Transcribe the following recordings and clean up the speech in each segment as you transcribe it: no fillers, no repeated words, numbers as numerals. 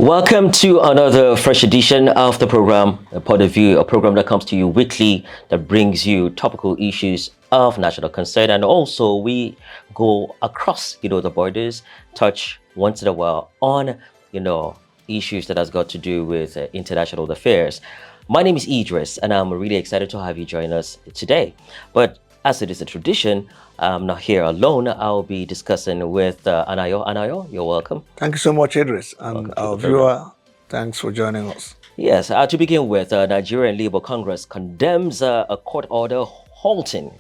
Welcome to another fresh edition of the program, A Point of View, a program that comes to you weekly that brings you topical issues of national concern. And also we go across, the borders, touch once in a while on, issues that has got to do with international affairs. My name is Idris, and I'm really excited to have you join us today. But as it is a tradition, I'm not here alone. I'll be discussing with Anayo. Anayo, you're welcome. Thank you so much, Idris. And Welcome to our the program. viewer, thanks for joining us. Yes, to begin with, Nigerian Labour Congress condemns a court order halting,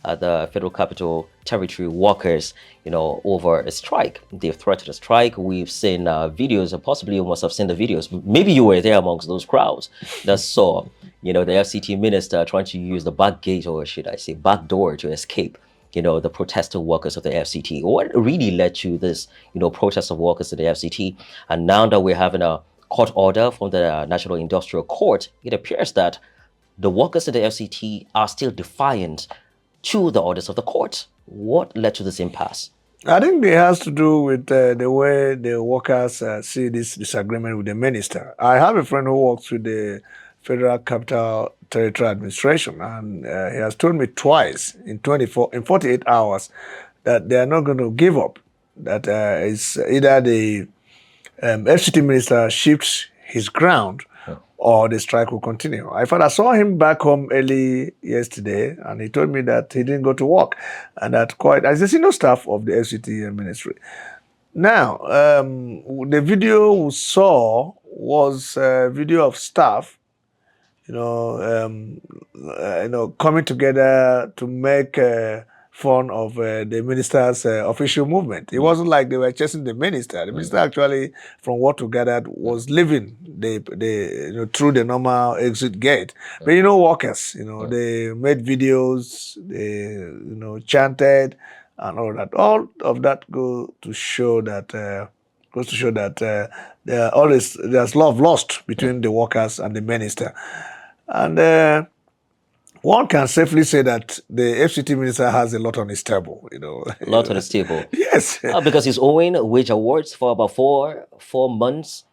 the Federal Capital Territory workers, over a strike. They've threatened a strike. We've seen videos, and possibly you must have seen the videos. Maybe you were there amongst those crowds that saw, the FCT minister trying to use the back gate, or should I say back door, to escape the protesting workers of the FCT. What really led to this, protest of workers of the FCT? And now that we're having a court order from the National Industrial Court, it appears that the workers of the FCT are still defiant to the orders of the court. What led to this impasse? I think it has to do with the way the workers see this disagreement with the minister. I have a friend who works with the Federal Capital Territory Administration, and he has told me twice in 48 hours that they are not going to give up. That it's either the FCT minister shifts his ground or the strike will continue. I saw him back home early yesterday, and he told me that he didn't go to work, and that as the senior staff of the FCT ministry. Now, the video we saw was a video of staff, coming together to make fun of the minister's official movement. It wasn't like they were chasing the minister. The minister actually, from what we gathered, was leaving through the normal exit gate. But workers, they made videos, they chanted and all that. All of that goes to show that there's love lost between the workers and the minister. And one can safely say that the FCT minister has a lot on his table, A lot on his table. Yes. Because he's owing wage awards for about four months.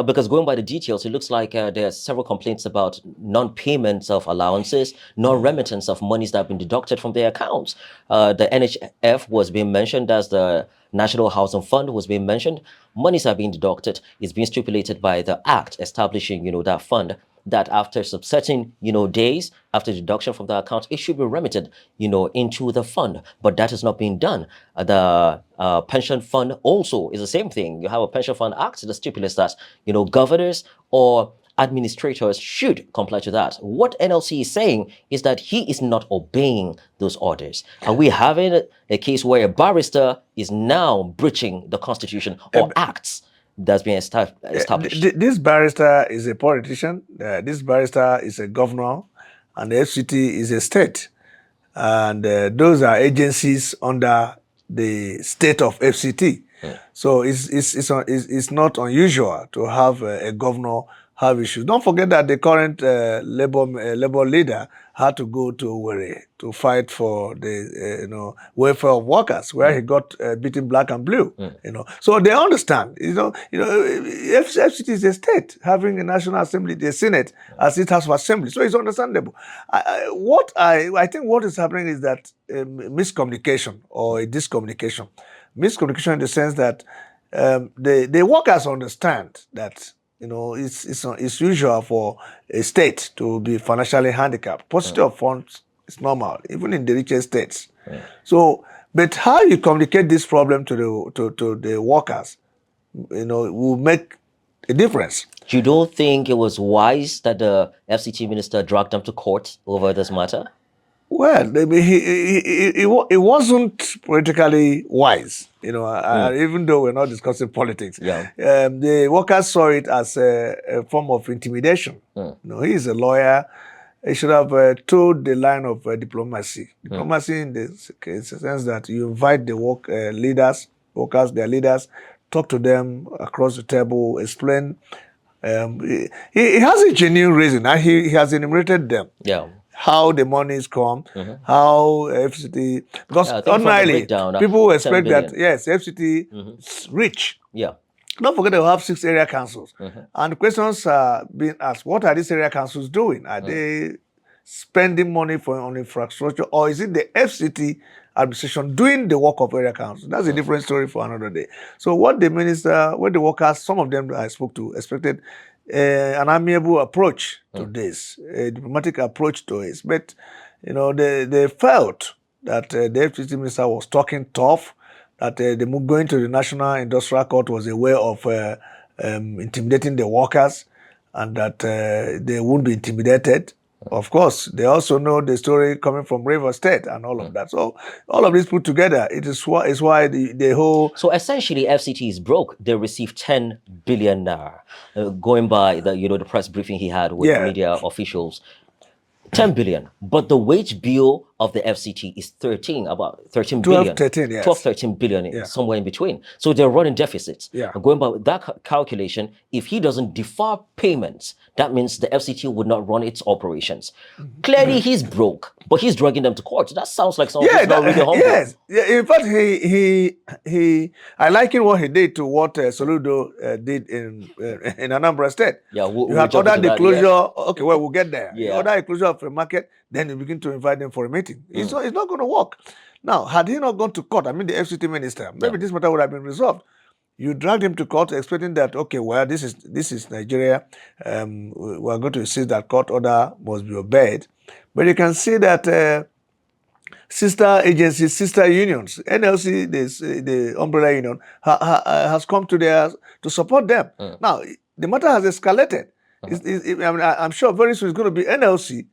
Because going by the details, it looks like there are several complaints about non-payments of allowances, non-remittance of monies that have been deducted from their accounts. The NHF was being mentioned as the National Housing Fund was being mentioned. Monies are being deducted. It's being stipulated by the Act establishing, that fund, that after certain, days after deduction from the account, it should be remitted, into the fund. But that is not being done. The pension fund also is the same thing. You have a pension fund act that stipulates that, governors or administrators should comply to that. What NLC is saying is that he is not obeying those orders. Are we having a case where a barrister is now breaching the constitution or acts that's been established? This barrister is a politician. This barrister is a governor, and the FCT is a state. And those are agencies under the state of FCT. So it's not unusual to have a governor have issues. Don't forget that the current labor leader had to go to Owerri to fight for the welfare of workers, where he got beaten black and blue. So they understand. FCT is a state having a national assembly, the Senate as its House of Assembly. So it's understandable. I think what is happening is that miscommunication or a discommunication. Miscommunication in the sense that the workers understand that it's usual for a state to be financially handicapped. Paucity of funds is normal, even in the richest states. So, but how you communicate this problem to the workers, will make a difference. You don't think it was wise that the FCT minister dragged them to court over this matter? Well, it wasn't politically wise, even though we're not discussing politics. The workers saw it as a form of intimidation. He is a lawyer. He should have told the line of diplomacy. Diplomacy in the sense that you invite the workers, their leaders, talk to them across the table, explain. He has a genuine reason, and he has enumerated them. How the monies come, how FCT, because ordinarily people expect that, yes, FCT is rich. Don't forget they will have 6 area councils. And the questions are being asked, what are these area councils doing? Are they spending money on infrastructure, or is it the FCT administration doing the work of area council? That's a different story for another day. So what the minister, what the workers, some of them I spoke to, expected an amiable approach to this, a diplomatic approach to it. But, they felt that the FCT minister was talking tough, that going to the National Industrial Court was a way of intimidating the workers, and that they wouldn't be intimidated. Of course, they also know the story coming from River State and all of that. So all of this put together, is why the whole... So essentially, FCT is broke. They received 10 billion naira, going by the press briefing he had with media officials. 10 billion, but the wage bill of the FCT is about 13 billion. 13, yes. 12, 13 billion, somewhere in between. So they're running deficits. And going by that calculation, if he doesn't defer payments, that means the FCT would not run its operations. Clearly, he's broke, but he's dragging them to court. That sounds like someone who's not really humble. Yes. In fact, I liken what he did to what Soludo did in Anambra State. We'll you have ordered the closure. Okay, well, we'll get there. Yeah. You order a closure of a market, then you begin to invite them for a meeting. It's not going to work. Now, had he not gone to court, the FCT minister, maybe this matter would have been resolved. You dragged him to court expecting that, okay, well, this is Nigeria. We are going to insist that court order must be obeyed. But you can see that sister agencies, sister unions, NLC, the umbrella union, has come to support them. Now, the matter has escalated. I'm sure very soon it's going to be NLC,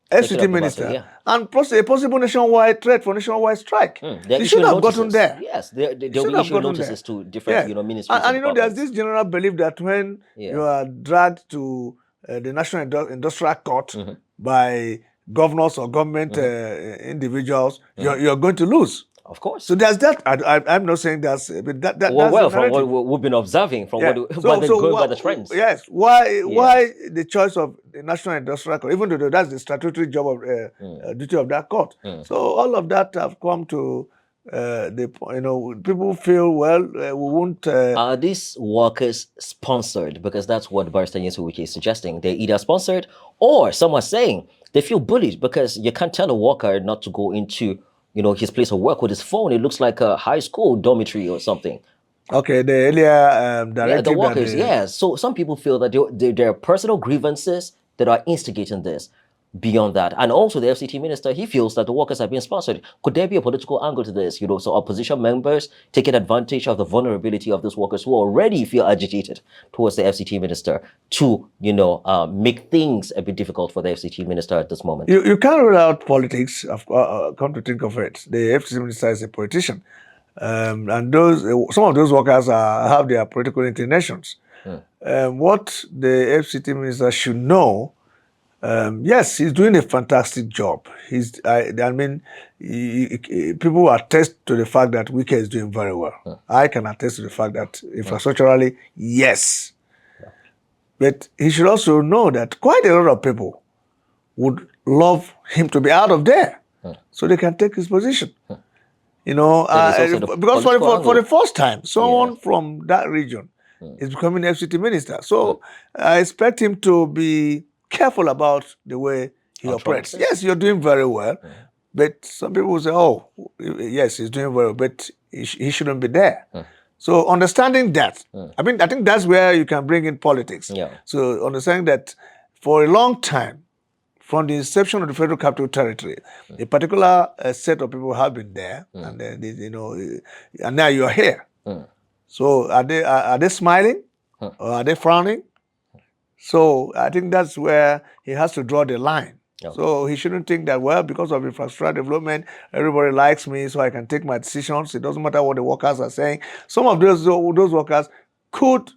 FCT minister, and a possible nationwide threat for nationwide strike. They should have gotten there. Yes, they'll be issuing notices to different ministries. And there's this general belief that when you are dragged to the National Industrial Court by governors or government individuals, you're going to lose. Of course. So there's that. I'm not saying that's... But that's from what we've been observing, from what they're going by the trends. Yes. Why the choice of the National Industrial Court, even though that's the statutory job of duty of that court. So all of that have come to people feel, well, we won't... Are these workers sponsored? Because that's what Barrister Nyesuwike is suggesting. They're either sponsored, or some are saying they feel bullied because you can't tell a worker not to go into his place of work with his phone. It looks like a high school dormitory or something. Okay, the earlier directive... the workers, So some people feel that there are personal grievances that are instigating this. Beyond that, and also the FCT minister, he feels that the workers are being sponsored. Could there be a political angle to this? So opposition members taking advantage of the vulnerability of those workers who already feel agitated towards the FCT minister to, make things a bit difficult for the FCT minister at this moment. You can't rule out politics. Come to think of it, the FCT minister is a politician, and some of those workers have their political inclinations. What the FCT minister should know. Yes, he's doing a fantastic job. People attest to the fact that Wike is doing very well. I can attest to the fact that infrastructurally, yes. But he should also know that quite a lot of people would love him to be out of there so they can take his position. Because for the first time, someone from that region is becoming FCT minister. So I expect him to be careful about the way he operates. Yes, you're doing very well, but some people will say, oh, yes, he's doing very well, but he shouldn't be there. So understanding that, I think that's where you can bring in politics. So understanding that for a long time, from the inception of the Federal Capital Territory, a particular set of people have been there, and and now you are here. So are they smiling or are they frowning? So I think that's where he has to draw the line. So he shouldn't think that, well, because of infrastructure development, everybody likes me, so I can take my decisions. It doesn't matter what the workers are saying. Some of those workers could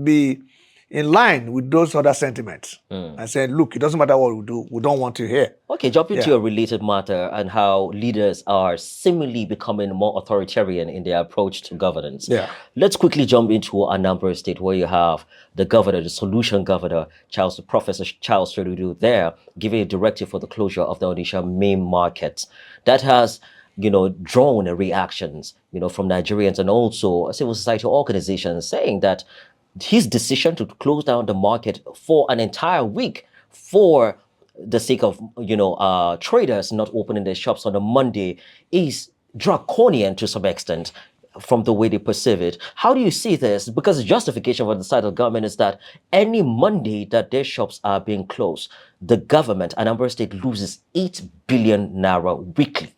be in line with those other sentiments and saying, look, it doesn't matter what we do, we don't want you here. Okay, jumping to a related matter and how leaders are seemingly becoming more authoritarian in their approach to governance. Let's quickly jump into Anambra State, where you have the governor, the solution governor, Professor Charles Soludo there, giving a directive for the closure of the Onitsha main market. That has drawn reactions, from Nigerians and also civil society organizations saying that his decision to close down the market for an entire week for the sake of traders not opening their shops on a Monday is draconian to some extent from the way they perceive it. How do you see this? Because the justification for the side of the government is that any Monday that their shops are being closed, the government, Anambra State, loses 8 billion naira weekly.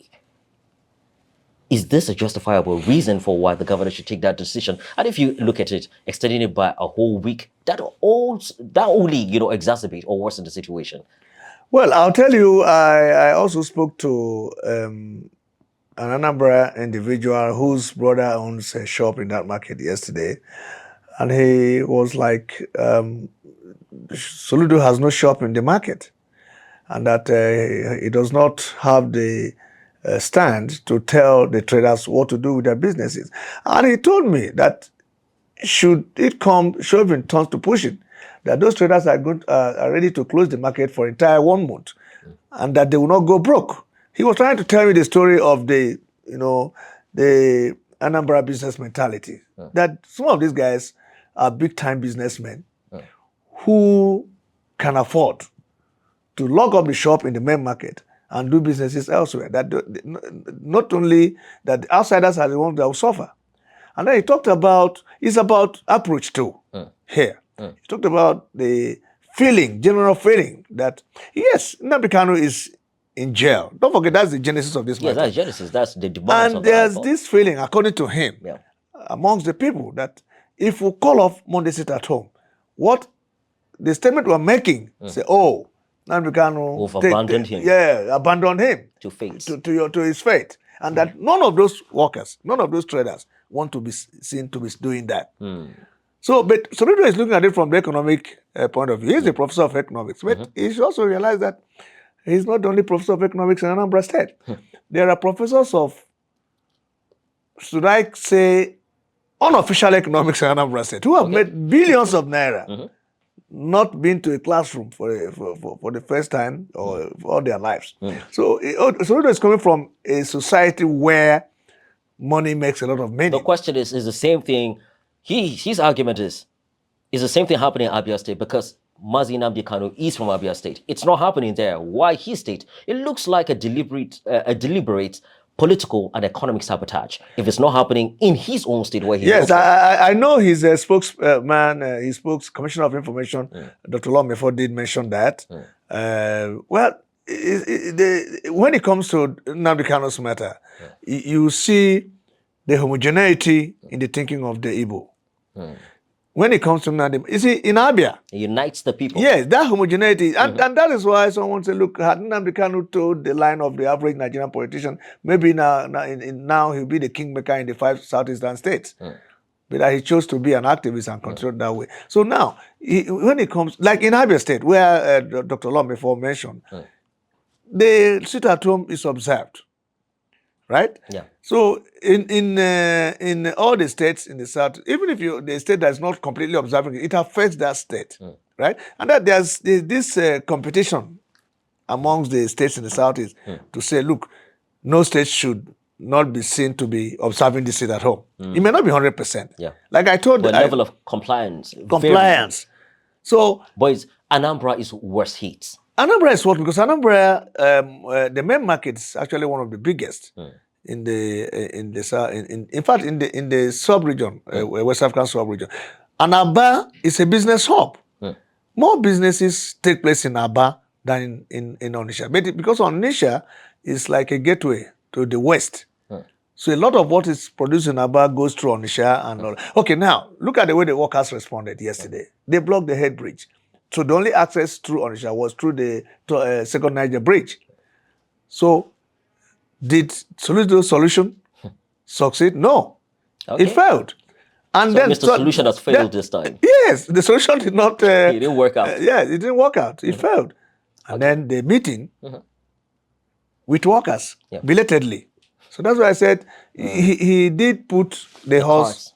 Is this a justifiable reason for why the governor should take that decision? And if you look at it, extending it by a whole week, that only exacerbate or worsen the situation. Well, I'll tell you, I also spoke to an Anambra individual whose brother owns a shop in that market yesterday, and he was like, Soludo has no shop in the market, and that he does not have the stand to tell the traders what to do with their businesses. And he told me that should it turns to push it, that those traders are ready to close the market for entire 1 month, and that they will not go broke. He was trying to tell me the story of the Anambra business mentality, that some of these guys are big-time businessmen who can afford to lock up the shop in the main market and do businesses elsewhere. That not only that the outsiders are the ones that will suffer. And then he talked about, it's about approach too, here. He talked about the general feeling that, yes, Nnamdi Kanu is in jail. Don't forget, that's the genesis of this matter. Yeah, that's genesis. That's the demands and of the there's this feeling, according to him, amongst the people, that if we call off Monday sit at home, what the statement we're making, say, oh, Nnamdi Kanu abandoned him. Yeah, abandoned him to fate. To his fate. And that none of those workers, none of those traders want to be seen to be doing that. So, but Soludo is looking at it from the economic point of view. He's a professor of economics, but he should also realize that he's not the only professor of economics in Anambra State. There are professors of, should I say, unofficial economics in Anambra State who have made billions of naira, not been to a classroom for the first time or for all their lives. So Soludo is coming from a society where money makes a lot of money. The question is the same thing. His argument is the same thing happening in Abia State, because Mazi Nnamdi Kanu is from Abia State. It's not happening there. Why his state? It looks like a deliberate political and economic sabotage if it's not happening in his own state where he Yes, I know he's a spokesman, his Commissioner of Information, Dr. Lomefo did mention that. Well, when it comes to Nnamdi Kanu's matter, you see the homogeneity in the thinking of the Igbo. When it comes to Nnamdi, you see, in Abia, it unites the people. Yes, that homogeneity. And that is why someone said, look, had Nnamdi Kanu told the line of the average Nigerian politician, maybe now he'll be the kingmaker in the 5 southeastern states. But that he chose to be an activist and control that way. So now, when it comes, like in Abia State, where Dr. Lom before mentioned, the sit at home is observed. Right? Yeah. So in all the states in the south, even if the state that is not completely observing it affects that state, right? And that there's this competition amongst the states in the southeast to say, look, no state should not be seen to be observing this sit at home. It may not be 100%. Yeah. Like I told you, level of compliance. Compliance. So, boys, Anambra is worse hit. Anambra is what? Because Anambra, the main market is actually one of the biggest in fact in the sub-region, West African sub-region. And Aba is a business hub. More businesses take place in Aba than in Onitsha. But because Onitsha is like a gateway to the west. So a lot of what is produced in Aba goes through Onitsha and all. Okay, now look at the way the workers responded yesterday. They blocked the head bridge. So the only access through Onitsha was through the Second Niger Bridge. So did Soludo's solution succeed? No. Okay. It failed. And so then Mr. Solution has failed this time. Yes, the solution did not. It didn't work out. Yeah, it didn't work out. It failed. And then the meeting with workers belatedly. So that's why I said he did put the horse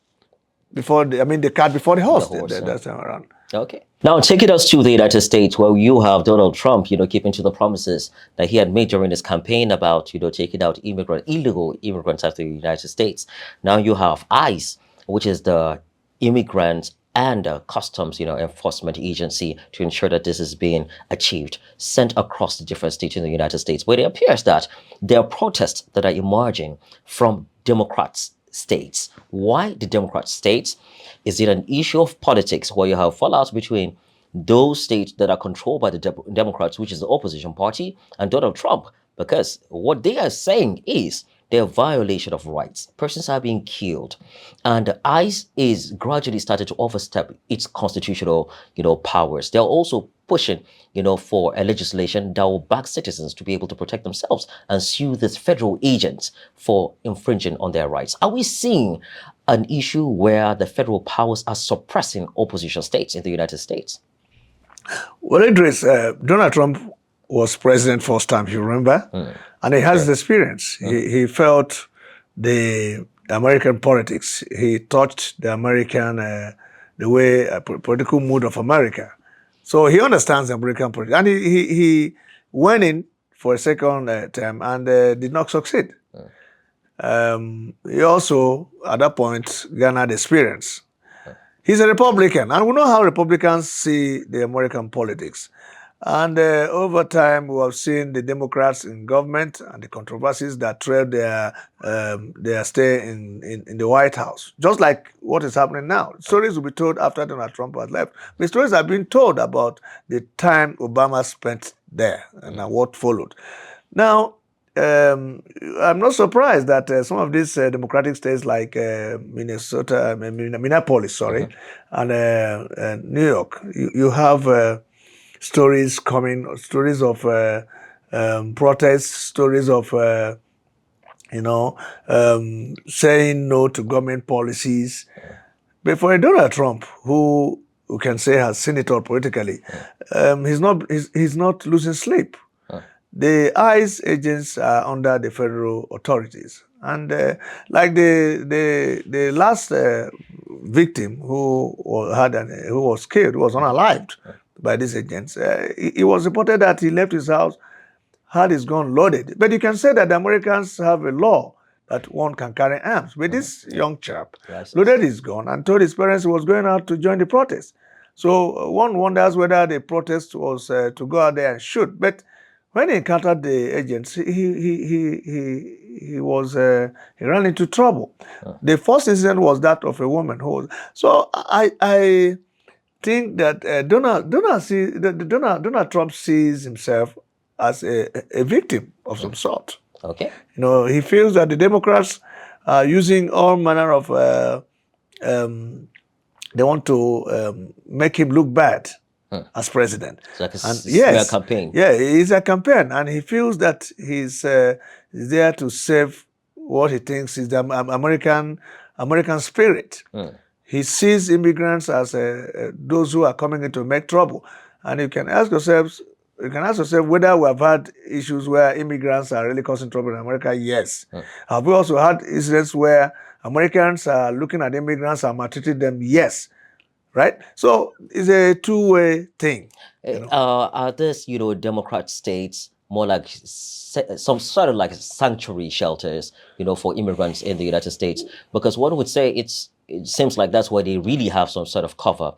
before the cart before the horse. That time around. Okay. Now, take it us to the United States, where you have Donald Trump, keeping to the promises that he had made during his campaign about, taking out illegal immigrants out of the United States. Now you have ICE, which is the immigrant and customs, enforcement agency to ensure that this is being achieved, sent across the different states in the United States, where it appears that there are protests that are emerging from Democrats states. Why the Democrat states? Is it an issue of politics where you have fallouts between those states that are controlled by the Democrats, which is the opposition party, and Donald Trump? Because what they are saying is they're violation of rights. Persons are being killed. And ICE is gradually started to overstep its constitutional, powers. They're also pushing, for a legislation that will back citizens to be able to protect themselves and sue these federal agents for infringing on their rights. Are we seeing an issue where the federal powers are suppressing opposition states in the United States? Well, Idris, Donald Trump was president first time, you remember? And he has the experience. He felt the American politics. He touched the American, the way, political mood of America. So he understands the American politics. And he went in for a second term and did not succeed. He also, at that point, garnered experience. He's a Republican, and we know how Republicans see the American politics. And over time, we have seen the Democrats in government and the controversies that trail their stay in the White House, just like what is happening now. Stories will be told after Donald Trump has left. The stories have been told about the time Obama spent there and what followed. Now, I'm not surprised that some of these democratic states like Minneapolis, sorry, and New York, you have stories coming, stories of protests, stories of, saying no to government policies. But for a Donald Trump, who can say has seen it all politically, he's not losing sleep. The ICE agents are under the federal authorities, and like the last victim who was killed, who was unalived by these agents. It was reported that he left his house, had his gun loaded. But you can say that the Americans have a law that one can carry arms. But this young chap loaded his gun and told his parents he was going out to join the protest. So one wonders whether the protest was to go out there and shoot. But when he encountered the agents, he ran into trouble. The first incident was that of a woman who was. So I think that Donald Trump sees himself as a victim of some sort. Okay. He feels that the Democrats are using all manner of they want to make him look bad as president. It's like a campaign. Yeah, it's a campaign, and he feels that he's there to save what he thinks is the American spirit. He sees immigrants as those who are coming in to make trouble, and you can ask yourself whether we have had issues where immigrants are really causing trouble in America. Yes. Have we also had incidents where Americans are looking at immigrants and maltreating them? Yes. Right? So it's a two-way thing. Are these, Democrat states more like some sort of like sanctuary shelters, for immigrants in the United States? Because one would say it seems like that's where they really have some sort of cover.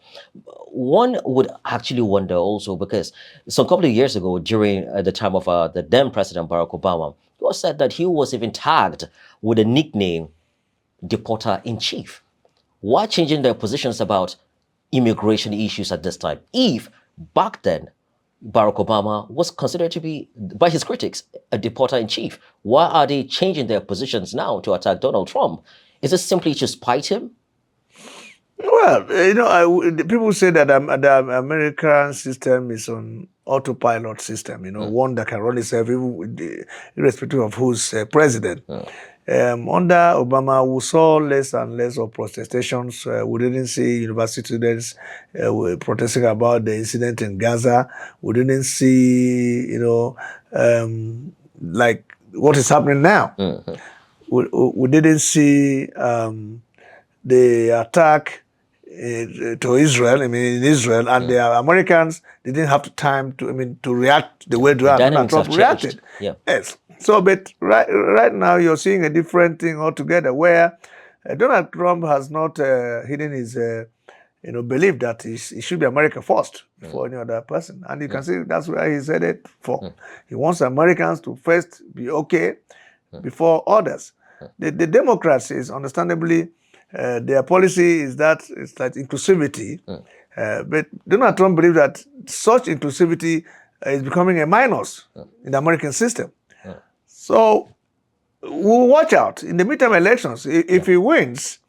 One would actually wonder also, because some couple of years ago, during the time of the then President Barack Obama, it was said that he was even tagged with a nickname, Deporter-in-Chief. Why changing their positions about immigration issues at this time? If back then Barack Obama was considered to be, by his critics, a deporter-in-chief, why are they changing their positions now to attack Donald Trump? Is it simply to spite him? Well, people say that the American system is an autopilot system, one that can run itself irrespective of who's president. Under Obama, we saw less and less of protestations. We didn't see university students protesting about the incident in Gaza. We didn't see, like what is happening now. We didn't see the attack to Israel, in Israel, and the Americans didn't have the time to react the way The Donald dynamics Trump have reacted. changed. Yeah. Yes. So, but right now you're seeing a different thing altogether, where Donald Trump has not hidden his belief that it should be America first before any other person, and you can see that's where he said it for. He wants Americans to first be okay before others. The Democrats is understandably their policy is that it's like inclusivity, but Donald Trump believes that such inclusivity is becoming a minus in the American system. So we'll watch out in the midterm elections. If he wins,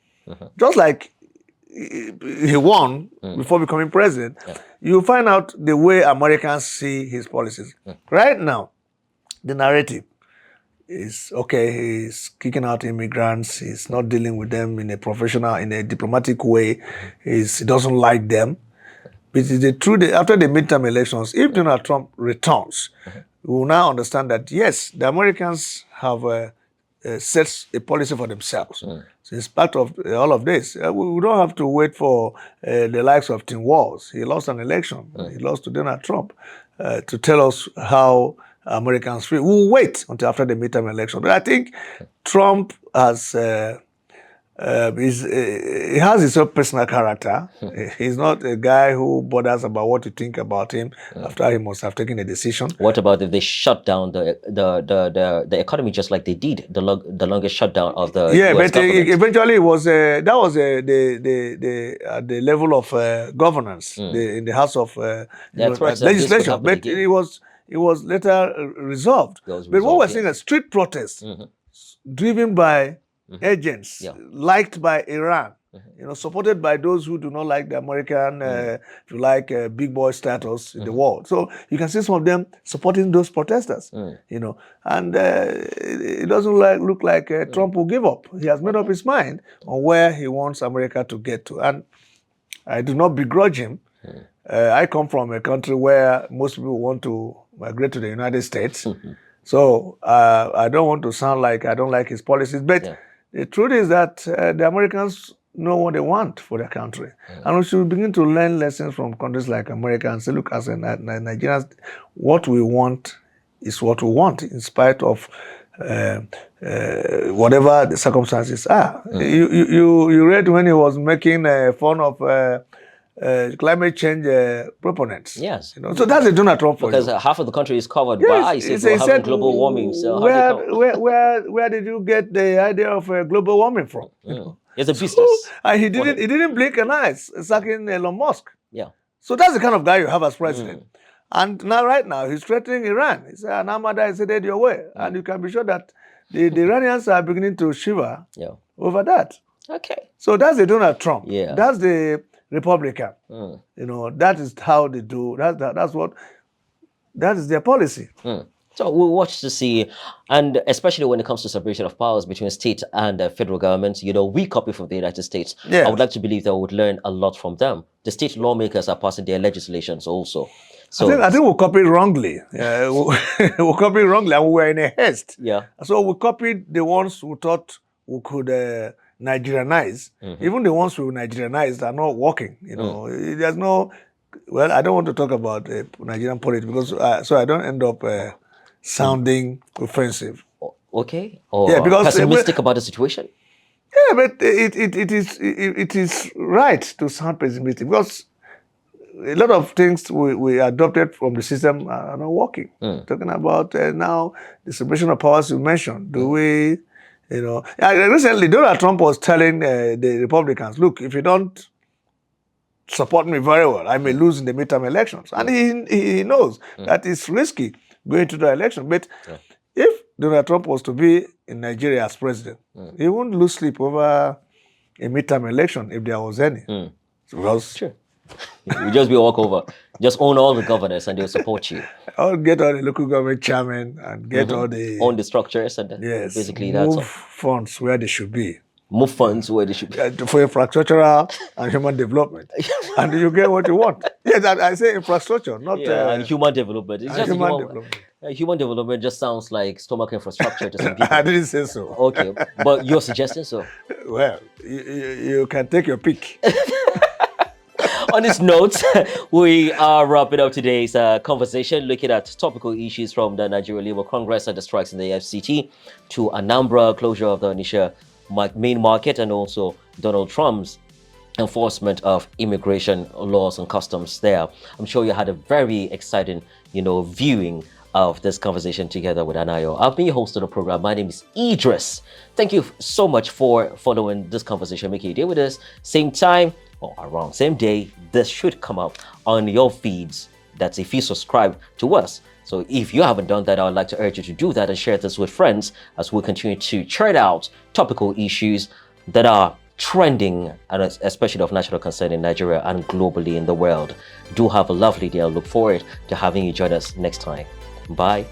just like he won before becoming president, you find out the way Americans see his policies. Right now, the narrative is okay, he's kicking out immigrants, he's not dealing with them in a professional, in a diplomatic way, he doesn't like them. But the truth, after the midterm elections, if Donald Trump returns, we will now understand that yes, the Americans have set a policy for themselves. So it's part of all of this. We don't have to wait for the likes of Tim Walz. He lost an election. He lost to Donald Trump to tell us how Americans feel. We'll wait until after the midterm election. But I think Trump has he has his own personal character. He's not a guy who bothers about what you think about him after he must have taken a decision. What about if they shut down the economy just like they did the longest shutdown of the Yeah, US but government? eventually it was that was the level of governance in the House of legislation. But it was later resolved. But what we're seeing is street protests driven by agents, liked by Iran, supported by those who do not like the American, if you like, big boy status in the world. So you can see some of them supporting those protesters, and it doesn't look like Trump will give up. He has made up his mind on where he wants America to get to, and I do not begrudge him. I come from a country where most people want to migrate to the United States. So I don't want to sound like I don't like his policies, but the truth is that the Americans know what they want for their country. And we should begin to learn lessons from countries like America and say, look, as Nigerians, what we want is what we want, in spite of whatever the circumstances are. You read when he was making fun of climate change proponents. Yes. So that's a Donald Trump for because half of the country is covered by ice. If we're having global warming, so where did you get the idea of global warming from? It's a business. And he didn't blink an eye sacking Elon Musk. Yeah. So that's the kind of guy you have as president. And right now he's threatening Iran. He said, Anambra is headed your way. And you can be sure that the Iranians are beginning to shiver over that. Okay. So that's the Donald Trump. Yeah. That's the Republican. That is how they do. That is their policy. So we'll watch to see, and especially when it comes to separation of powers between state and federal governments, we copy from the United States. Yeah. I would like to believe that we would learn a lot from them. The state lawmakers are passing their legislations also. So I think we'll copy wrongly. We'll copy wrongly, and we were in a haste. Yeah. So we copied the ones who thought we could Nigerianize. Even the ones who Nigerianized are not working. There's no. Well, I don't want to talk about Nigerian politics because so I don't end up sounding offensive. Okay. Or because pessimistic about the situation. Yeah, but it is right to sound pessimistic because a lot of things we adopted from the system are not working. Talking about now the separation of powers you mentioned. Do we? Recently Donald Trump was telling the Republicans, look, if you don't support me very well, I may lose in the midterm elections. And he knows that it's risky going to the election. But if Donald Trump was to be in Nigeria as president, he wouldn't lose sleep over a midterm election if there was any. Sure. You just be walkover. Just own all the governors and they'll support you. I'll get all the local government chairmen and get all the... Own the structures and basically that's all. Move funds where they should be. Move funds where they should be. For infrastructural and human development. And you get what you want. Yes, I say infrastructure, not... and human development. It's just human development. Human development just sounds like stomach infrastructure to some people. I didn't say so. Okay, but you're suggesting so? Well, you can take your pick. On this note, we are wrapping up today's conversation, looking at topical issues from the Nigeria Labour Congress and the strikes in the FCT to Anambra, closure of the Onitsha main market, and also Donald Trump's enforcement of immigration laws and customs there. I'm sure you had a very exciting, viewing of this conversation together with Anayo. I've been your host of the program. My name is Idris. Thank you so much for following this conversation, making a day with us. Same time, or around same day, this should come up on your feeds. That's if you subscribe to us. So if you haven't done that, I would like to urge you to do that and share this with friends as we continue to chart out topical issues that are trending, and especially of national concern in Nigeria and globally in the world. Do have a lovely day. I look forward to having you join us next time. Bye.